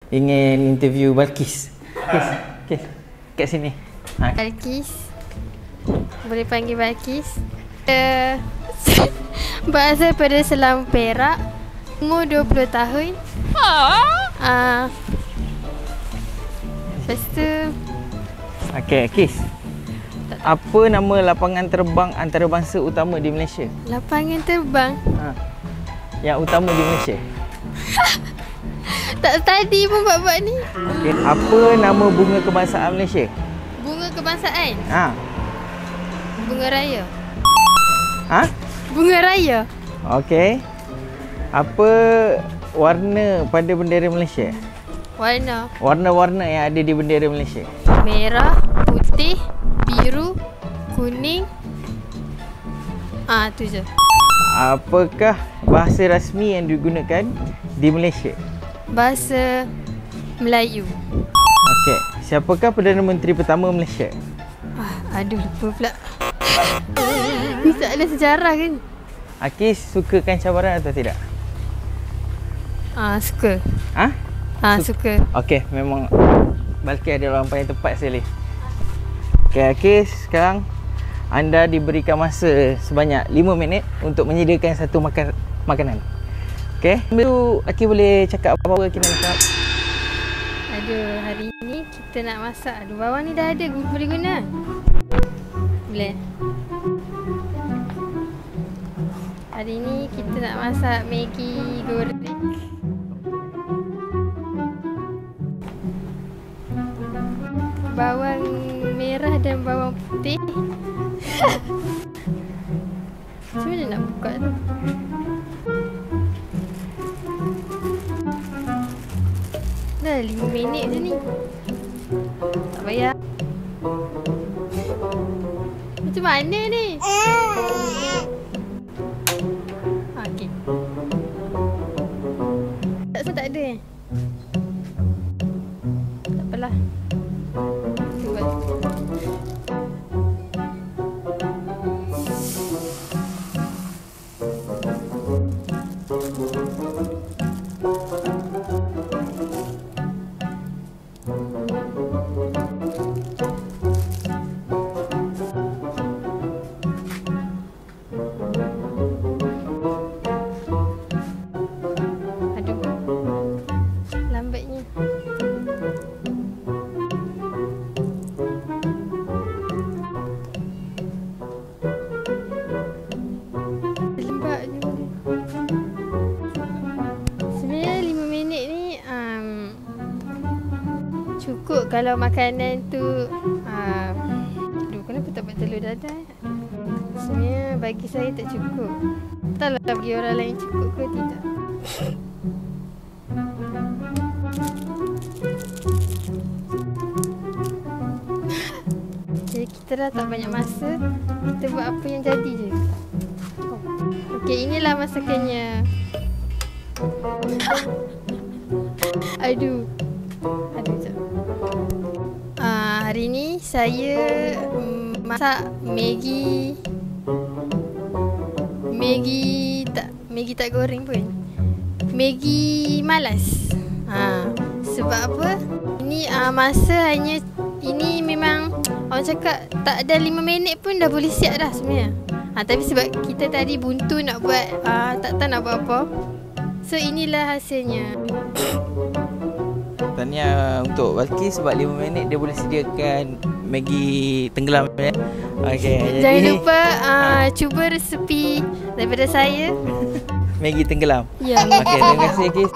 ingin interview Balqis. Okey. Kat sini. Balqis. Boleh panggil Balqis. Berasal pada Selam Perak. Umur 20 tahun. Lepas tu Okey, Kis. Apa nama lapangan terbang antarabangsa utama di Malaysia? lapangan terbang. Yang utama di Malaysia. Tak tadi pun buat-buat ni. Okey, apa nama bunga kebangsaan Malaysia? Bunga kebangsaan. Bunga raya. Bunga raya. Okey. Apa warna pada bendera Malaysia? Warna-warna yang ada di bendera Malaysia. Merah, putih, biru, kuning. Tu je. Apakah bahasa rasmi yang digunakan di Malaysia? Bahasa Melayu. Okey. Siapakah Perdana Menteri pertama Malaysia? Aduh, lupa pula. Ni soalan sejarah kan? Akis sukakan cabaran atau tidak? Suka. Suka. Okey, memang Balqis adalah orang paling tepat sekali. Okey, Akis, sekarang anda diberikan masa sebanyak 5 minit untuk menyediakan satu makanan. Okey, tu Akis boleh cakap apa-apa Akis nak cakap? Hari ni kita nak masak. Bawang ni dah ada, boleh guna? Boleh. Hari ni kita nak masak Maggi goreng. Bawang merah dan bawang putih. Macam mana nak buka tu? Dah 5 minit je ni. Tak payah. Macam mana ni? Okey. Tak ada tak apalah. Cuba. Lambatnya. Lembab je. Sebenarnya 5 minit ni cukup kalau makanan tu kenapa tak buat telur dadah? Sebenarnya bagi saya tak cukup. Entahlah bagi orang lain cukup ke tidak. Jadi kita dah tak banyak masa. Kita buat apa yang jadi je. Okey, inilah masakannya. Aduh, sekejap. Hari ni saya masak Maggi tak goreng pun. Maggi malas. Sebab apa? Ini masa hanya, ini memang orang cakap tak ada 5 minit pun dah boleh siap dah sebenarnya. Tapi sebab kita tadi buntu nak buat, tak tahu nak buat apa. So inilah hasilnya. Tahniah untuk Balqis sebab 5 minit dia boleh sediakan Maggi tenggelam. Okey. Jangan lupa cuba resepi daripada saya. Maggi tenggelam. Ya. Okey, terima kasih Akis.